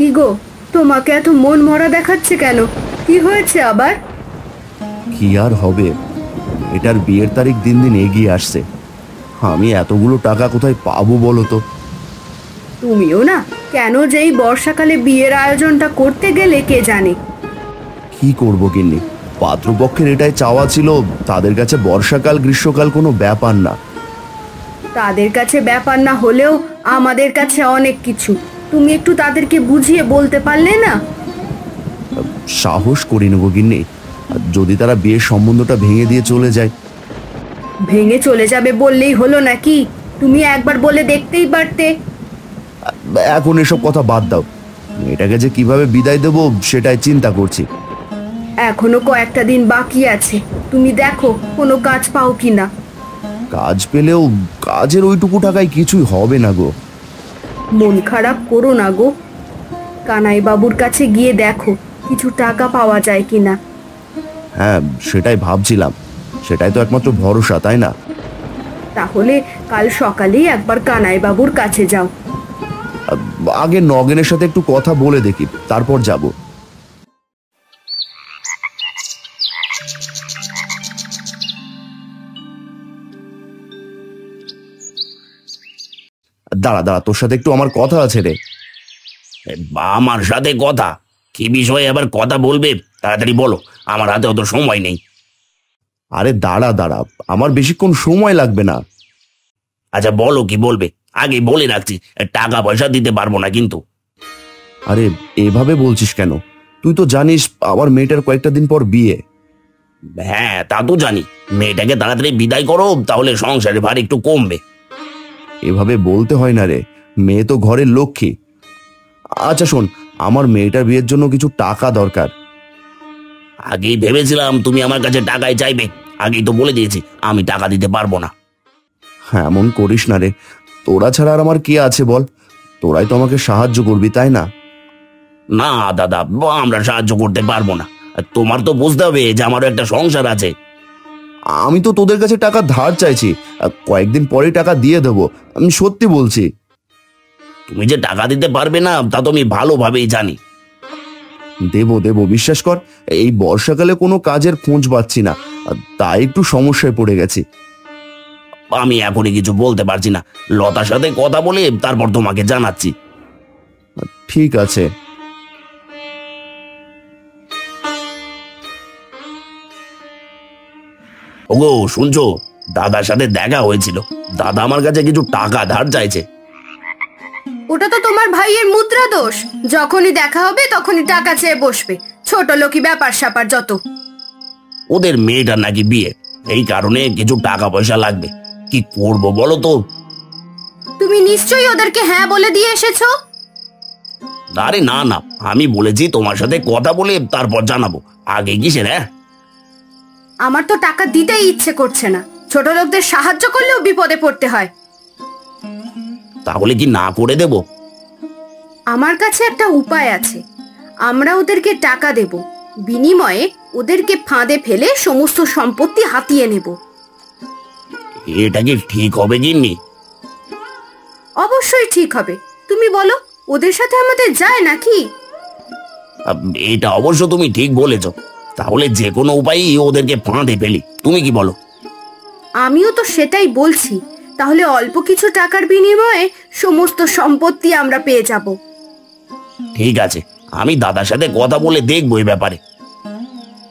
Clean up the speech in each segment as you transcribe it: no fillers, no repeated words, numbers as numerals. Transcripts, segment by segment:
কি গো, তোমাকে এত মন মরা দেখাচ্ছে কেন? কি হয়েছে আবার? কি আর হবে, এটার বিয়ের তারিখ দিন দিন এগিয়ে আসছে। আমি এতগুলো টাকা কোথায় পাবো বলো তো? তুমিও না কেন যে এই বর্ষাকালে বিয়ের আয়োজনটা করতে গেলে কে জানে। কি করবো গিন্নি, পাত্রপক্ষের এটাই চাওয়া ছিল, তাদের কাছে বর্ষাকাল গ্রীষ্মকাল কোনো ব্যাপার না। তাদের কাছে ব্যাপার না হলেও আমাদের কাছে অনেক কিছু। তুমি একটু তাদেরকে বুঝিয়ে বলতে পারলে না? সাহস করি নেবো গিন্নি, যদি তারা বিয়ের সম্বন্ধটা ভেঙে দিয়ে চলে যায়। ভেঙে চলে যাবে বললেই হলো নাকি? তুমি একবার বলে দেখতেই পারতে। এখন এসব কথা বাদ দাও, এটাকে যে কিভাবে বিদায় দেবো সেটাই চিন্তা করছি। এখনো কয়েকটা দিন বাকি আছে, তুমি দেখো কোনো কাজ পাও কিনা। কাজ পেলেও কাজের ওইটুকু টাকায় কিছুই হবে না গো। মন খারাপ করো না গো, কানাই বাবুর কাছে গিয়ে দেখো কিছু টাকা পাওয়া যায় কিনা। হ্যাঁ, সেটাই ভাবছিলাম, সেটাই তো একমাত্র ভরসা, তাই না? তাহলে কাল সকালেই একবার কানাই বাবুর কাছে যাও। আগে নগেনের সাথে একটু কথা বলে দেখি, তারপর যাব। দাঁড়া দাঁড়া, তোর সাথে একটু আমার কথা আছে রে। আমার সাথে কথা? কি বিষয়ে আবার কথা বলবে? তাড়াতাড়ি বলো, আমার হাতে অত সময় নেই। আরে দাঁড়া দাঁড়া, আমার বেশিক্ষণ সময় লাগবে না। আচ্ছা বলো, কি বলবে? আগে বলে রাখছি, টাকা পয়সা দিতে পারবো না কিন্তু। আরে এভাবে বলছিস কেন? তুই তো জানিস আমার মেয়েটার কয়েকটা দিন পর বিয়ে। হ্যাঁ তা তো জানি, মেয়েটাকে তাড়াতাড়ি বিদায় করো, তাহলে সংসারের ভার একটু কমবে। এভাবে বলতে হয় না রে, মেয়ে তো ঘরের লক্ষ্মী। আচ্ছা শোন, আমার মেয়েটার বিয়ের জন্য কিছু টাকা দরকার। আগেই ভেবেছিলাম তুমি আমার কাছে টাকাই চাইবে, আগেই তো বলে দিয়েছি আমি টাকা দিতে পারবো না। হ্যাঁ, এমন করিস না রে, তোরা ছাড়া আর আমার কে আছে বল? তোরাই তো আমাকে সাহায্য করবি, তাই না? না দাদা, আমরা সাহায্য করতে পারবো না। তোমার তো বুঝতে হবে যে আমারও একটা সংসার আছে। আমি তো তোদের কাছে টাকা ধার চাইছি, কয়েকদিন পরেই টাকা দিয়ে দেবো, আমি সত্যি বলছি। তুমি যে টাকা দিতে পারবে না তা তো আমি ভালোভাবেই জানি। দেবো দেবো, বিশ্বাস কর। এই বর্ষাকালে কোনো কাজের খোঁজ পাচ্ছি না, তাই একটু সমস্যায় পড়ে গেছি। আমি এখনই কিছু বলতে পারছি না, লতার সাথে কথা বলে তারপর তোমাকে জানাচ্ছি। ঠিক আছে। ওগো শুনছো, দাদার সাথে দেখা হয়েছিল, দাদা আমার কাছে কিছু টাকা ধার চাইছে। ওটা তো তোমার ভাইয়ের মুদ্রা দোষ, যখনই দেখা হবে তখনই টাকা চেয়ে বসবে। ছোট লোকই ব্যাপার স্যাপার যত। ওদের মেয়েটার নাকি বিয়ে, এই কারণে কিছু টাকা পয়সা লাগবে। কি করব বলো তো? তুমি নিশ্চয়ই ওদেরকে হ্যাঁ বলে দিয়ে এসেছো। আরে না না, আমি বলেছি তোমার সাথে কথা বলে তারপর জানাবো, আগে কিসের হ্যাঁ? আমার তো টাকা দিতেই ইচ্ছে করছে না, ছোট লোকদের সাহায্য করলেও বিপদে পড়তে হয়। তাহলে কি না করে দেব? আমার কাছে একটা উপায় আছে, আমরা ওদেরকে টাকা দেব, বিনিময়ে ওদেরকে ফাঁদে ফেলে সমস্ত সম্পত্তি হাতিয়ে নেব। এটা কি ঠিক হবে গিন্নি? অবশ্যই ঠিক হবে, তুমি বলো ওদের সাথে আমাদের যায় নাকি? এটা অবশ্য তুমি ঠিক বলেছ, তাহলে যে কোনো উপায়ই ওদেরকে ফাঁদে ফেলি, তুমি কি বলো? আমিও তো সেটাই বলছি, তাহলে অল্প কিছু টাকার বিনিময়ে সমস্ত সম্পত্তি আমরা পেয়ে যাব। ঠিক আছে, আমি দাদার সাথে কথা বলে দেখবো এই ব্যাপারে।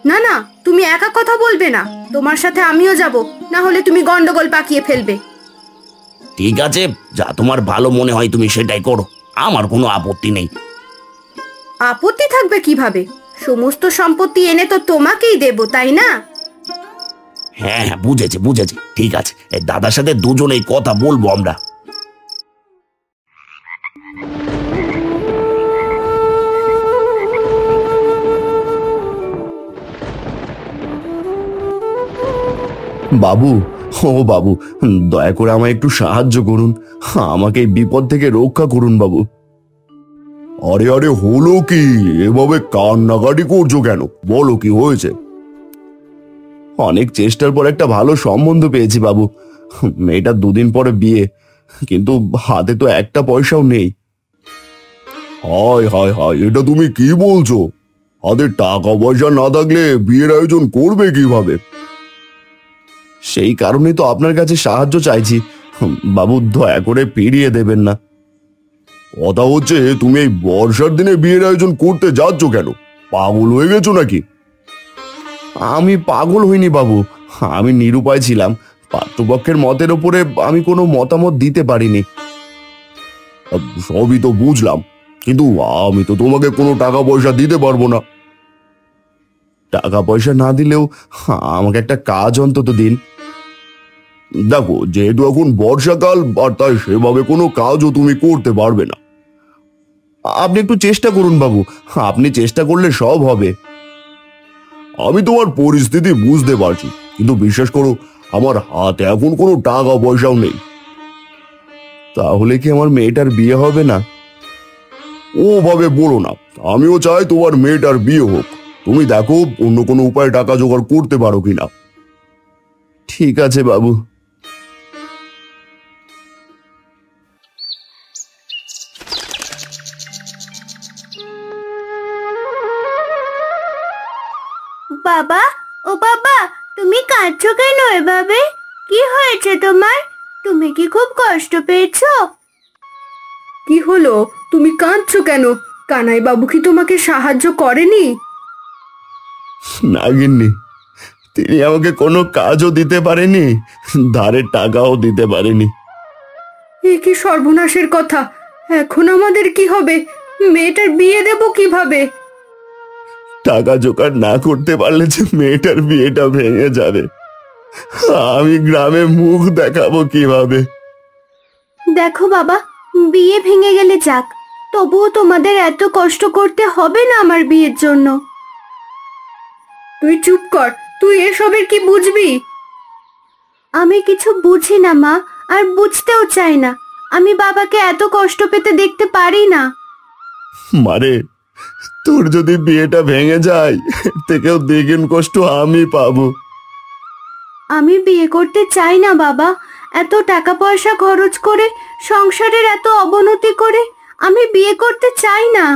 না না, তুমি একা কথা বলবে না, তোমার সাথে আমিও যাব, না হলে তুমি গন্ডগোল পাকিয়ে ফেলবে। ঠিক আছে, যা তোমার ভালো মনে হয় তুমি সেটাই করো, আমার কোনো আপত্তি নেই। আপত্তি থাকবে কিভাবে? সমস্ত সম্পত্তি এনে তো তোমাকেই দেব, তাই না? হ্যাঁ হ্যাঁ, বুঝেছি বুঝেছি, ঠিক আছে, এই দাদার সাথে দুজনেই কথা বলবো আমরা। বাবু, ও বাবু, দয়া করে আমায় একটু সাহায্য করুন, আমাকে এই বিপদ থেকে রক্ষা করুন বাবু। আরে আরে, হলো কি? এভাবে কান্নাকাটি করছো কেন? বলো কি হয়েছে? অনেক চেষ্টার পর একটা ভালো সম্বন্ধ পেয়েছি বাবু, মেয়েটা দুদিন পরে বিয়ে, কিন্তু হাতে তো একটা পয়সাও নেই। হায় হায় হায়, এটা তুমি কি বলছো? হাতে টাকা পয়সা না থাকলে বিয়ের আয়োজন করবে কিভাবে? সেই কারণেই তো আপনার কাছে সাহায্য চাইছি। বাবু, দয়া করে ফিরিয়ে দেবেন না। কথা হচ্ছে, তুমি এই বর্ষার দিনে বিয়ের আয়োজন করতে যাচ্ছ কেন? পাগল হয়ে গেছো নাকি? আমি পাগল হইনি বাবু, আমি নিরুপায় ছিলাম। পাত্রপক্ষের মতের ওপরে আমি কোনো মতামত দিতে পারিনি। সবই তো বুঝলাম, কিন্তু আমি তো তোমাকে কোনো টাকা পয়সা দিতে পারবো না। টাকা পয়সা না দিলেও আমাকে একটা কাজ অন্তত দিন। দেখো, যেহেতু এখন বর্ষাকাল, আর তাই সেভাবে কোনো কাজও তুমি করতে পারবে না। আপনি একটু চেষ্টা করুন বাবু, আপনি চেষ্টা করলে সব হবে। আমি তোমার পরিস্থিতি বুঝতে পারছি, কিন্তু বিশ্বাস করো, আমার হাতে এখন কোনো টাকা পয়সাও নেই। তাহলে কি আমার মেয়েটার বিয়ে হবে না? ওভাবে বলো না, আমিও চাই তোমার মেয়েটার বিয়ে হোক। তুমি দেখো অন্য কোনো উপায়ে টাকা জোগাড় করতে পারো কিনা। ঠিক আছে বাবু। বাবা, ও বাবা, তুমি কাঁদছো কেন এভাবে? কি হয়েছে তোমার? তুমি কি খুব কষ্ট পেয়েছো? কি হলো, তুমি কাঁদছো কেন? কানাই বাবু কি তোমাকে সাহায্য করেনি? না গিন্নি, তিনি আমাকে কোনো কাজও দিতে পারেনি, ধারের টাকাও দিতে পারেনি। এ কি সর্বনাশের কথা! এখন আমাদের কি হবে? মেয়েটার বিয়ে দেব কিভাবে? টাকা জোগাড় না করতে পারলে যে মেয়েটার বিয়েটা ভেঙে যাবে, আমি গ্রামে মুখ দেখাবো কিভাবে? দেখো বাবা, বিয়ে ভেঙে গেলে যাক, তবুও তোমাদের এত কষ্ট করতে হবে না আমার বিয়ের জন্য। তুই চুপ কর, তুই এসবের কি বুঝবি? আমি কিছু বুঝি না মা, আর বুঝতেও চাই না। আমি বাবাকে এত কষ্ট পেতে দেখতে পারি না। মারে, তোর যদি বিয়েটা ভেঙে যায়, থেকেও দ্বিগুণ কষ্ট আমি পাবো। আমি বিয়ে করতে চাই না বাবা। এত টাকা পয়সা খরচ করে, সংসারের এত অবনতি করে আমি বিয়ে করতে চাই না।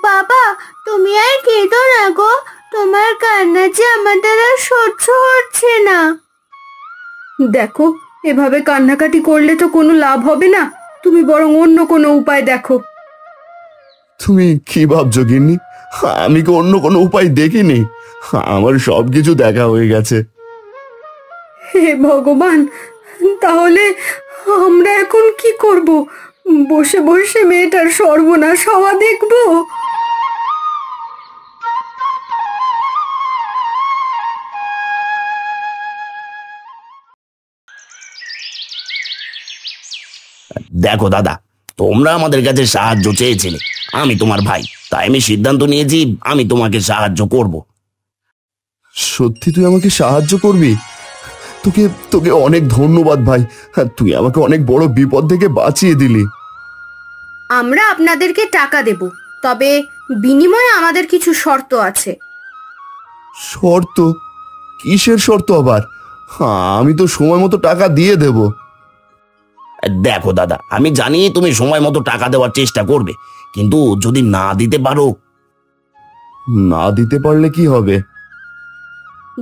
বাবা, তুমি আর কেঁদো না গো, তোমার কান্না যে আমাদের আর সহ্য হচ্ছে না। দেখো, এভাবে কান্নাকাটি করলে তো কোনো লাভ হবে না। তুমি বরং অন্য কোনো উপায় দেখো। তুমি কি ভাবছো গিন্নি? আমি কি অন্য কোনো উপায় দেখিনি? আমার সবকিছু দেখা হয়ে গেছে। হে ভগবান, তাহলে আমরা এখন কি করব? বসে বসে মেয়েটার সর্বনাশ হওয়া দেখবো? দেখো দাদা, তোমরা আমাদের কাছে সাহায্য চেয়েছিলে, আমি তোমার ভাই, তাই আমি সিদ্ধান্ত নিয়েছি আমি তোমাকে সাহায্য করব। সত্যি তুই আমাকে সাহায্য করবি? তোকে তোকে অনেক ধন্যবাদ ভাই। তুই আমাকে অনেক বড় বিপদ থেকে বাঁচিয়ে দিলি। আমরা আপনাদেরকে টাকা দেব, তবে বিনিময়ে আমাদের কিছু শর্ত আছে। শর্ত? কিসের শর্ত আবার? আমি তো সময় মতো টাকা দিয়ে দেব। দেখো দাদা, আমি জানি তুমি সময় মতো টাকা দেওয়ার চেষ্টা করবে, কিন্তু যদি না দিতে পারো? না দিতে পারলে কি হবে?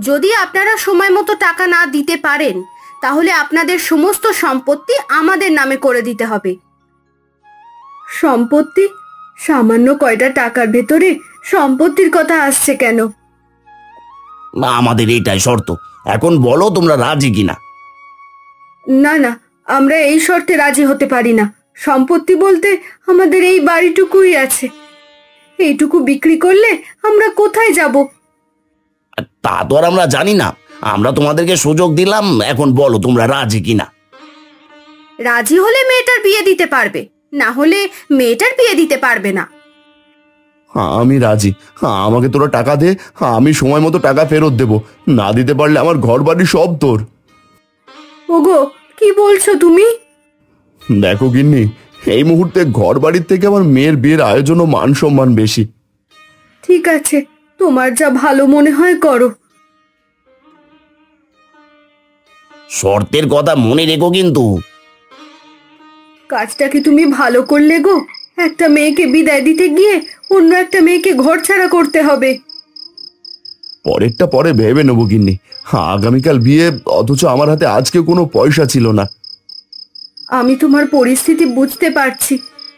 যদি আপনারা সময় মতো টাকা না দিতে পারেন, তাহলে আপনাদের সমস্ত সম্পত্তি আমাদের নামে করে দিতে হবে। সম্পত্তি? সামান্য কয়টা টাকার ভেতরে সম্পত্তির কথা আসছে কেন? আমাদের এইটাই শর্ত, এখন বলো তোমরা রাজি কিনা। না না, আমরা এই শর্তে রাজি হতে পারি না। সম্পত্তি বলতে আমাদের এই বাড়িটুকুই আছে। এইটুকু বিক্রি করলে আমরা কোথায় যাব? তা তো আর আমরা জানি না, আমরা তোমাদেরকে সুযোগ দিলাম, এখন বলো তোমরা রাজি কিনা। রাজি হলে মেয়েটার বিয়ে দিতে পারবে, না হলে মেয়েটার বিয়ে দিতে পারবে না। আমি রাজি। আমাকে তোরা টাকা দে, আমি সময় মতো টাকা ফেরত দেব। না দিতে পারলে আমার ঘর বাড়ি সব তোর। ওগো, কি বলছো তুমি? দেখো গিন্নি, এই মুহূর্তে ঘর বাড়ির থেকে আমার মেয়ের বিয়ের আয়োজন ও মান সম্মান বেশি। ঠিক আছে, তোমার যা ভালো মনে হয় করো। শর্তের কথা মনে রেখো কিন্তু। কাজটা কি তুমি ভালো করলে গো? একটা মেয়েকে বিদায় দিতে গিয়ে অন্য একটা মেয়েকে ঘরছাড়া করতে হবে। পরেরটা পরে ভেবে নেবো গিন্নি। আগামীকাল বিয়ে, অথচ আমার হাতে আজকে কোনো পয়সা ছিল না। আমি তোমার পরিস্থিতি বুঝতে পারছি,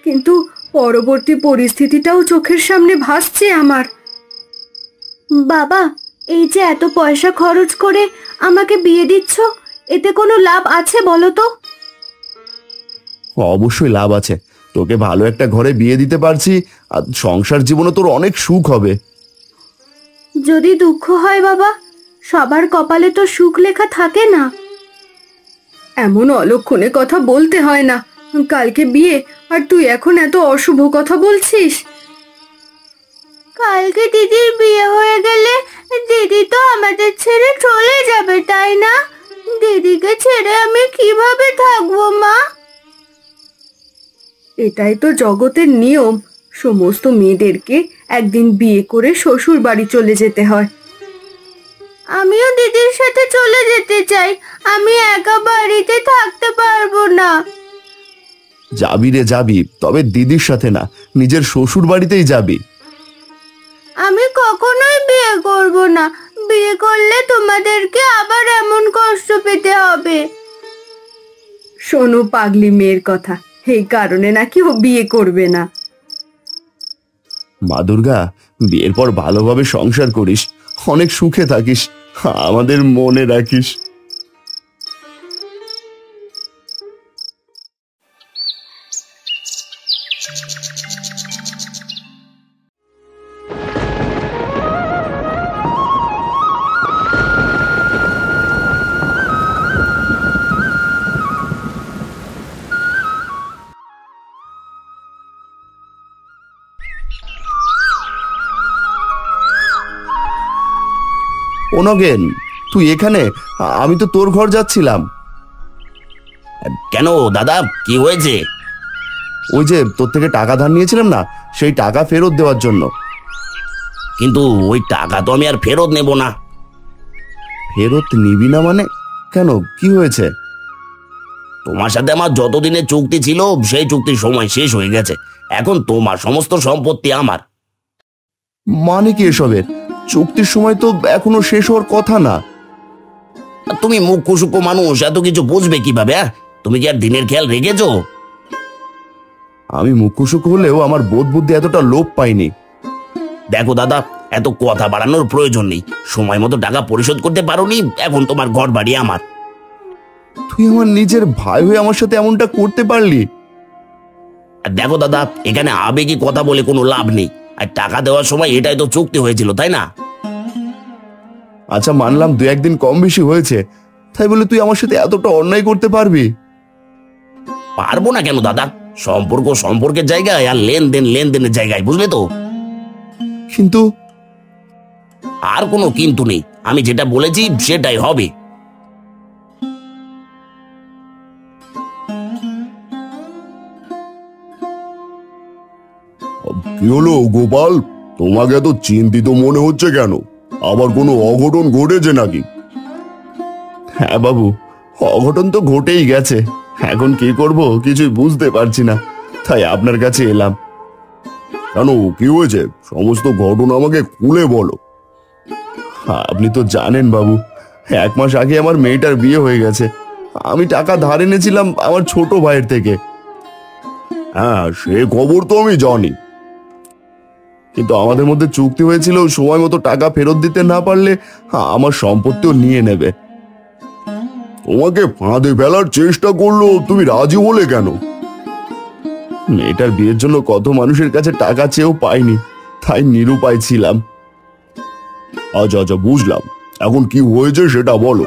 কিন্তু পরবর্তী পরিস্থিতিটাও চোখের সামনে ভাসছে আমার। বাবা, এই যে এত পয়সা খরচ করে আমাকে বিয়ে দিচ্ছ, এতে কোনো লাভ আছে বলো তো? অবশ্যই লাভ আছে। তোকে ভালো একটা ঘরে বিয়ে দিতে পারছি, আর সংসার জীবনে তোর অনেক সুখ হবে। যদি দুঃখ হয় বাবা, সবার কপালে তো সুখ লেখা থাকে না। এমন অলক্ষণে কথা বলতে হয় না। কালকে বিয়ে, আর তুই এখন এত অশুভ কথা বলছিস। কালকে দিদির বিয়ে হয়ে গেলে দিদি তো আমাদের ছেড়ে চলে যাবে, তাই না? দিদিকে ছেড়ে আমি কিভাবে থাকবো মা? এটাই তো জগতের নিয়ম। সমস্ত মেয়েদেরকে একদিন বিয়ে করে শ্বশুর বাড়ি চলে যেতে হয়। আমিও দিদির সাথে চলে যেতে চাই। আমি একা বাড়িতে থাকতে পারবো না। যাবি রে যাবি, তবে দিদির সাথে না, নিজের শ্বশুর বাড়িতেই যাবি। আমি কখনোই বিয়ে করব না। বিয়ে করলে তোমাদেরকে আবার এমন কষ্ট পেতে হবে। শোনো পাগলি মেয়ের কথা, এই কারণে নাকি ও বিয়ে করবে না। মা দুর্গা, বিয়ের পর ভালোভাবে সংসার করিস, অনেক সুখে থাকিস, আমাদের মনে রাখিস। ও নগেন, তুই এখানে? আমি তো তোর ঘর যাচ্ছিলাম। কেন দাদা, কি হয়েছে? ওই যে তোর থেকে টাকা ধার নিয়েছিলাম না, সেই টাকা ফেরত দেওয়ার জন্য। কিন্তু ওই টাকা তো আমি আর ফেরত নেব না। ফেরত নিবি না মানে? কেন, কি হয়েছে? তোমার সাথে আমার যতদিনের চুক্তি ছিল, সেই চুক্তির সময় শেষ হয়ে গেছে। এখন তোমার সমস্ত সম্পত্তি আমার। মানে কি এসবের? চুক্তির সময় তো এখনো শেষ হওয়ার কথা না। আর তুমি মুখ্য সূক্ষ্ম মানুষ, এত কিছু বুঝবে কিভাবে? তুমি কি আর দিনের খেয়াল রেখেছো? আমি মুখ্যসুখ হলেও আমার বোধ বুদ্ধি এতটা লোপ পাইনি। দেখো দাদা, এত কথা বাড়ানোর প্রয়োজন নেই। সময় মতো টাকা পরিশোধ করতে পারোনি, এখন তোমার ঘর বাড়ি আমার। তুই আমার নিজের ভাই হয়ে আমার সাথে এমনটা করতে পারলি? আর দেখো দাদা, এখানে আবেগী কথা বলে কোনো লাভ নেই। আর টাকা দেওয়ার সময় এটাই তো চুক্তি হয়েছিল, তাই না? আচ্ছা মানলাম দু একদিন কম বেশি হয়েছে, তাই বলে তুই আমার সাথে এতটা অন্যায় করতে পারবি? পারবো না কেন দাদা? সম্পর্ক সম্পর্কের জায়গায়, আর লেনদেন লেনদেনের জায়গায়, বুঝলে তো? কিন্তু আর কোনো কিন্তু নেই। আমি যেটা বলেছি সেটাই হবে। কি হলো গোপাল, তোমাকে এত চিন্তিত মনে হচ্ছে কেন? আবার কোনো অঘটন ঘটেছে নাকি? হ্যাঁ বাবু, অঘটন তো ঘটেই গেছে। এখন কি করব কিছুই বুঝতে পারছি না, তাই আপনার কাছে এলাম। কেন, কি হয়েছে? সমস্ত ঘটনা আমাকে খুলে বলো। আপনি তো জানেন বাবু, 1 মাস আগে আমার মেয়েটার বিয়ে হয়ে গেছে। আমি টাকা ধার এনেছিলাম আমার ছোট ভাইয়ের থেকে। হ্যাঁ, সে খবর তো আমি জানি। কিন্তু আমাদের মধ্যে চুক্তি হয়েছিল সময় মতো টাকা ফেরত দিতে না পারলে আমার সম্পত্তিও নিয়ে নেবে। তোমাকে ফাঁদে ফেলার চেষ্টা করলো, তুমি রাজি হলে কেন? মেয়েটার বিয়ের জন্য কত মানুষের কাছে টাকা চেয়েও পাইনি, তাই নিরুপায় ছিলাম। আচ্ছা আচ্ছা, বুঝলাম। এখন কি হয়েছে সেটা বলো।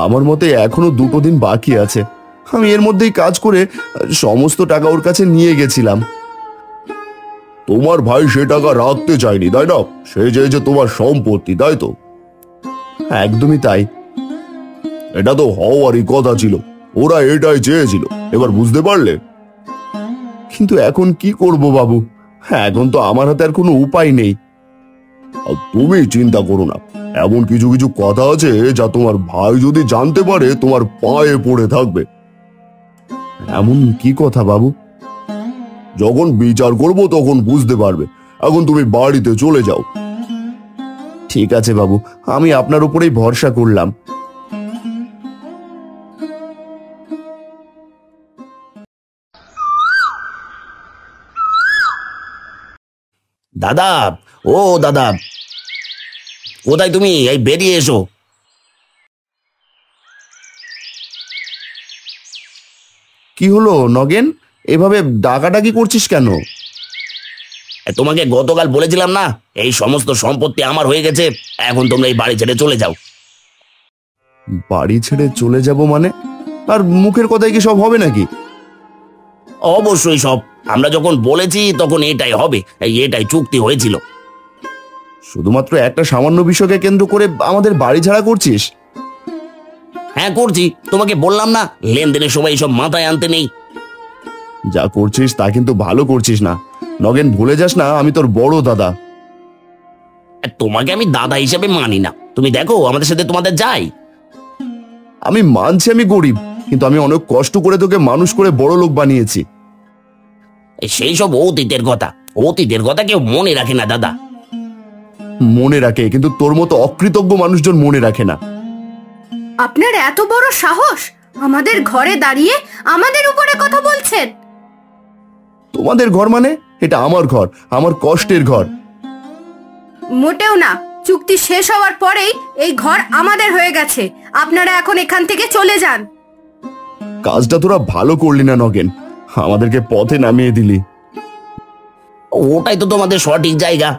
আমার মতে এখনো 2 দিন বাকি আছে। আমি এর মধ্যেই কাজ করে সমস্ত টাকা ওর কাছে নিয়ে গেছিলাম। তোমার ভাই সে টাকা রাখতে চায়নি, তাই না? সে চেয়েছে তোমার সম্পত্তি, তাই তো? একদমই তাই। এটা তো হওয়ারই কথা ছিল। ওরা এটাই চেয়েছিল। এবার বুঝতে পারলে? কিন্তু এখন কি করব বাবু? এখন তো আমার হাতে আর কোনো উপায় নেই। আর তুমি চিন্তা করো না, এমন কিছু কিছু কথা আছে যা তোমার ভাই যদি জানতে পারে তোমার পায়ে পড়ে থাকবে। এমন কি কথা বাবু? যখন বিচার করব তখন বুঝতে পারবে। এখন তুমি বাড়িতে চলে যাও। ঠিক আছে বাবু, আমি আপনার উপরেই ভরসা করলাম। দাদা, ও দাদা, কোথায় তুমি? এই বেরিয়ে এসো। কি হলো নগেন, এভাবে ডাকাডাকি করছিস কেন? তোমাকে গতকাল বলেছিলাম না, এই সমস্ত সম্পত্তি আমার হয়ে গেছে। এখন তোমরা এই বাড়ি ছেড়ে চলে যাও। বাড়ি ছেড়ে চলে যাব মানে? আর মুখের কথায় কি সব হবে নাকি? অবশ্যই সব। আমরা যখন বলেছি তখন এটাই হবে, এটাই চুক্তি হয়েছিল। শুধুমাত্র একটা সামান্য বিষয়কে কেন্দ্র করে আমাদের বাড়ি ছাড়া করছিস? হ্যাঁ করছি, তোমাকে বললাম না লেনদেনের সময় এইসব মাথায় আনতে নেই। যা করছিস তা কিন্তু ভালো করছিস না নগেন, ভুলে যাস না আমি তোর বড় দাদা। তোমাকে আমি দাদা হিসেবে মানি না। তুমি দেখো আমাদের সাথে তোমাদের যাই। আমি মানছি আমি গরিব, কিন্তু আমি অনেক কষ্ট করে তোকে মানুষ করে বড় লোক বানিয়েছি। সেই সব অতীতের কথা, অতীতের কথা কেউ মনে রাখে না দাদা। মনে রাখে, কিন্তু তোর মতো অকৃতজ্ঞ মানুষজন মনে রাখে না। আপনার এত বড় সাহস, আমাদের ঘরে দাঁড়িয়ে আমাদের উপরে কথা বলছেন? তোমাদের ঘর মানে? এটা আমার ঘর, আমার কষ্টের ঘর। মোটেও না, চুক্তি শেষ হওয়ার পরেই এই ঘর আমাদের হয়ে গেছে। আপনারা এখন এখান থেকে চলে যান। কাজটা তোরা ভালো করলি না নগেন, আমাদেরকে পথে নামিয়ে দিলি। ওটাই তো তোমাদের সঠিক জায়গা।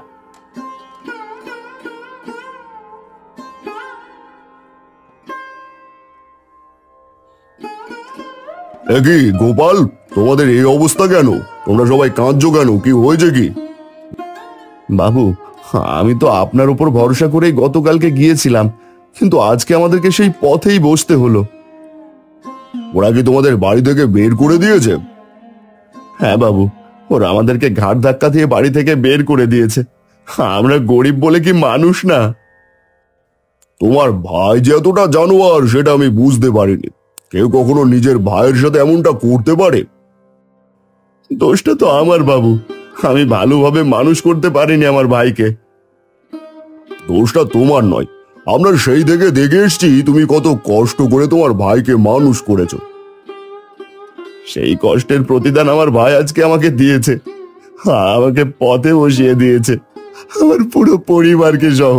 একই গোপাল, তোমাদের এই অবস্থা কেন? তোমরা সবাই কাঁদছো কেন? কি হয়েছে কি? বাবু, আমি তো আপনার উপর ভরসা করেই গতকালকে গিয়েছিলাম, কিন্তু আজকে আমাদেরকে সেই পথেই বসতে হলো। ওরা কি তোমাদের বাড়ি থেকে বের করে দিয়েছে? হ্যাঁ বাবু, ওরা আমাদেরকে ঘাট ধাক্কা দিয়ে বাড়ি থেকে বের করে দিয়েছে। আমরা গরিব বলে কি মানুষ না? তোমার ভাই যে এতটা জানোয়ার সেটা আমি বুঝতে পারিনি। কেউ কখনো নিজের ভাইয়ের সাথে এমনটা করতে পারে? দোষটা তো আমার বাবু, আমি ভালোভাবে মানুষ করতে পারিনি আমার ভাইকে। দোষটা তোমার নয়, আমরা সেই থেকে দেখে এসছি তুমি কত কষ্ট করে তোমার ভাইকে মানুষ করেছো। সেই কষ্টের প্রতিদান আমার ভাই আজকে আমাকে দিয়েছে। আমাকে পথে বসিয়ে দিয়েছে, আমার পুরো পরিবারকে সহ।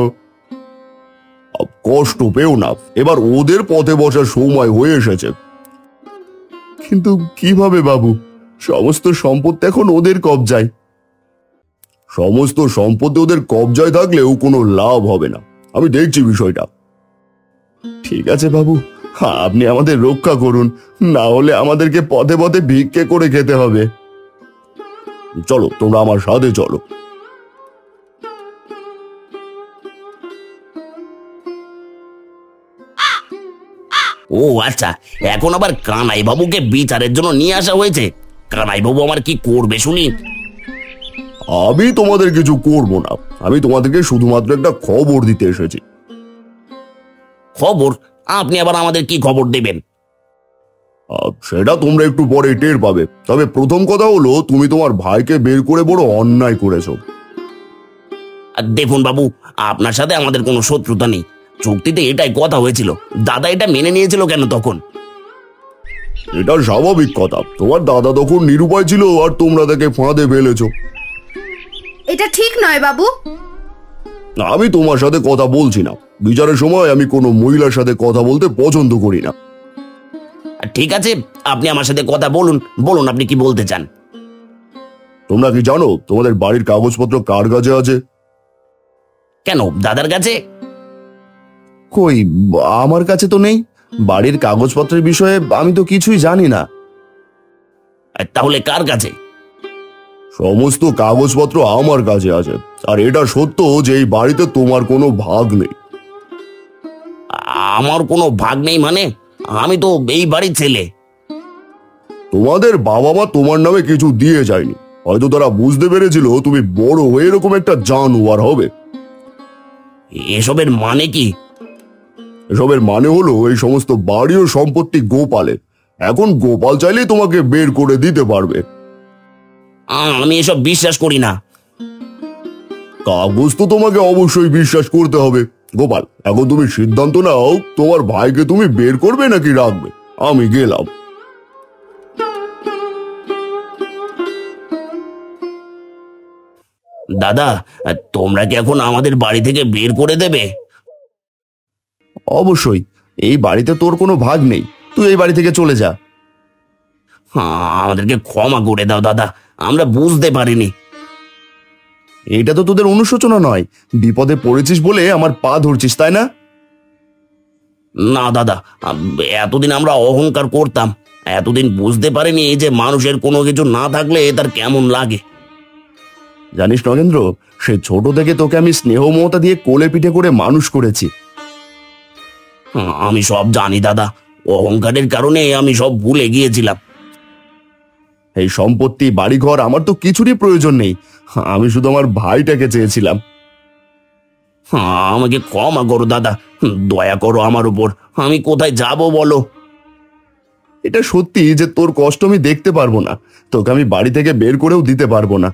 কষ্ট পেও না, এবার ওদের পথে বসার সময় হয়ে এসেছে। কিন্তু কিভাবে বাবু? সমস্ত সম্পত্তি এখন ওদের কবজায়। সমস্ত সম্পত্তি ওদের কবজায় থাকলেও কোনো লাভ হবে না। আমি দেখছি বিষয়টা। ঠিক আছে বাবু, আপনি আমাদের রক্ষা করুন, না হলে আমাদেরকে পথে পথে ভিক্ষে করে খেতে হবে। চলো, তোমরা আমার সাথে চলো। ও আচ্ছা, এখন আবার কানাই বাবুকে বিচারের জন্য নিয়ে আসা হয়েছে। কানাই বাবু আমার কি করবে শুনি? আমি তোমাদের কিছু করব না, আমি তোমাদেরকে শুধুমাত্র একটা খবর দিতে এসেছি। খবর? আপনি আবার আমাদের কি খবর দেবেন? সেটা তোমরা একটু পরে টের পাবে। তবে প্রথম কথা হলো, তুমি তোমার ভাইকে বের করে বড় অন্যায় করেছো। আর দেখুন বাবু, আপনার সাথে আমাদের কোনো শত্রুতা নেই। চুক্তিতে এটাই কথা হয়েছিল। দাদা এটা মেনে নিয়েছিল কেন তখন? এটা স্বাভাবিক কথা। তোমার দাদা তখন নিরুপায় ছিল আর তোমরা তাকে ফাঁদে ফেলেছো। এটা ঠিক নয় বাবু। আমি তোমার সাথে কথা বলছি না। বিচারের সময় আমি কোনো মহিলার সাথে কথা বলতে পছন্দ করি না। ঠিক আছে, আপনি আমার সাথে কথা বলুন। বলুন আপনি কি বলতে চান। তোমরা কি জানো তোমাদের বাড়ির কাগজপত্র কার কাছে আছে? কেন, দাদার কাছে? কই, আমার কাছে তো নেই। বাড়ির কাগজপত্রের বিষয়ে আমি তো কিছুই জানি না। তাহলে কার কাছে? সমস্ত কাগজপত্র আমার কাছে আছে। আর এটা সত্য যে এই বাড়িতে তোমার কোনো ভাগ নেই। আমার কোনো ভাগ নেই মানে? আমি তো এই বাড়ির ছেলে। তোমাদের বাবা মা তোমার নামে কিছু দিয়ে যায়নি। হয়তো তারা বুঝতে পেরেছিল তুমি বড় হয়ে এরকম একটা জানোয়ার হবে। এসবের মানে কি? এসবের মানে হলো, এই সমস্ত বাড়ি ও সম্পত্তি গোপালের। এখন গোপাল চাইলেই তোমাকে বের করে দিতে পারবে। আমি এসব বিশ্বাস করি না। কাগজ তো তোমাকে অবশ্যই বিশ্বাস করতে হবে। গোপাল, এখন তুমি সিদ্ধান্ত নাও, তোমার ভাইকে তুমি বের করবে নাকি রাখবে। আমি গেলাম। দাদা, তোমরা কি এখন আমাদের বাড়ি থেকে বের করে দেবে? অবশ্যই, এই বাড়িতে তোর কোনো ভাগ নেই, তুই এই বাড়ি থেকে চলে যা। আমাদেরকে ক্ষমা করে দাও দাদা, আমরা বুঝতে পারিনি। এটা তো তোদের অনুশোচনা নয়, বিপদে পড়েছিস বলে আমার পা ধরছিস, তাই না? না দাদা, এতদিন আমরা অহংকার করতাম, এতদিন বুঝতে পারিনি যে মানুষের কোনো কিছু না থাকলে তার কেমন লাগে। জানিস নগেন্দ্র, সে ছোট থেকে তোকে আমি স্নেহ মমতা দিয়ে কোলে পিঠে করে মানুষ করেছি। আমি সব জানি দাদা, অহংকারের কারণে আমি সব ভুলে গিয়েছিলাম। এই সম্পত্তি বাড়িঘর আমার তো কিছুরই প্রয়োজন নেই, আমি শুধু আমার ভাইটাকে চেয়েছিলাম। আমাকে ক্ষমা করো দাদা, দয়া করো আমার উপর। আমি কোথায় যাব বলো? এটা সত্যি যে তোর কষ্ট আমি দেখতে পারবো না, তোকে আমি বাড়ি থেকে বের করেও দিতে পারবো না।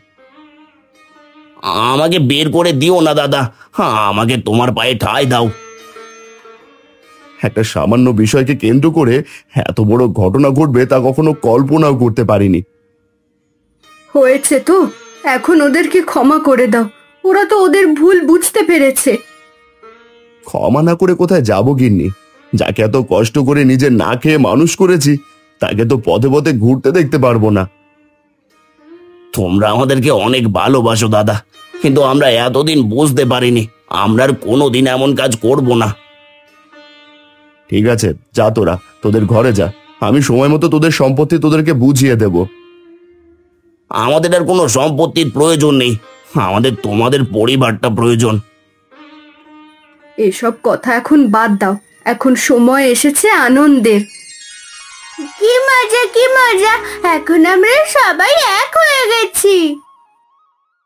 আমাকে বের করে দিও না দাদা, আমাকে তোমার পায়ে ঠাঁই দাও। একটা সামান্য বিষয়কে কেন্দ্র করে এত বড় ঘটনা ঘটবে তা কখনো কল্পনাও করতে পারিনি। হয়েছে তো, এখন ওদেরকে ক্ষমা করে দাও, ওরা তো ওদের ভুল বুঝতে পেরেছে। ক্ষমা না করে কোথায় যাবো গিন্নি? যাকে এত কষ্ট করে নিজে না খেয়ে মানুষ করেছি, তাকে তো পথে পথে ঘুরতে দেখতে পারবো না। তোমরা আমাদেরকে অনেক ভালোবাসো দাদা, কিন্তু আমরা এতদিন বুঝতে পারিনি। আমরা আর কোনোদিন এমন কাজ করব না। ঠিক আছে, যা তোরা তোদের ঘরে যা, আমি সময় মতো তোদের সম্পত্তি তোদেরকে বুঝিয়ে দেব। আমাদের আর কোনো সম্পত্তির প্রয়োজন নেই, আমাদের তোমাদের পরিবারটা প্রয়োজন। এসব কথা এখন বাদ দাও, এখন সময় এসেছে আনন্দের। কি মজা কি মজা, এখন আমরা সবাই এক হয়ে গেছি।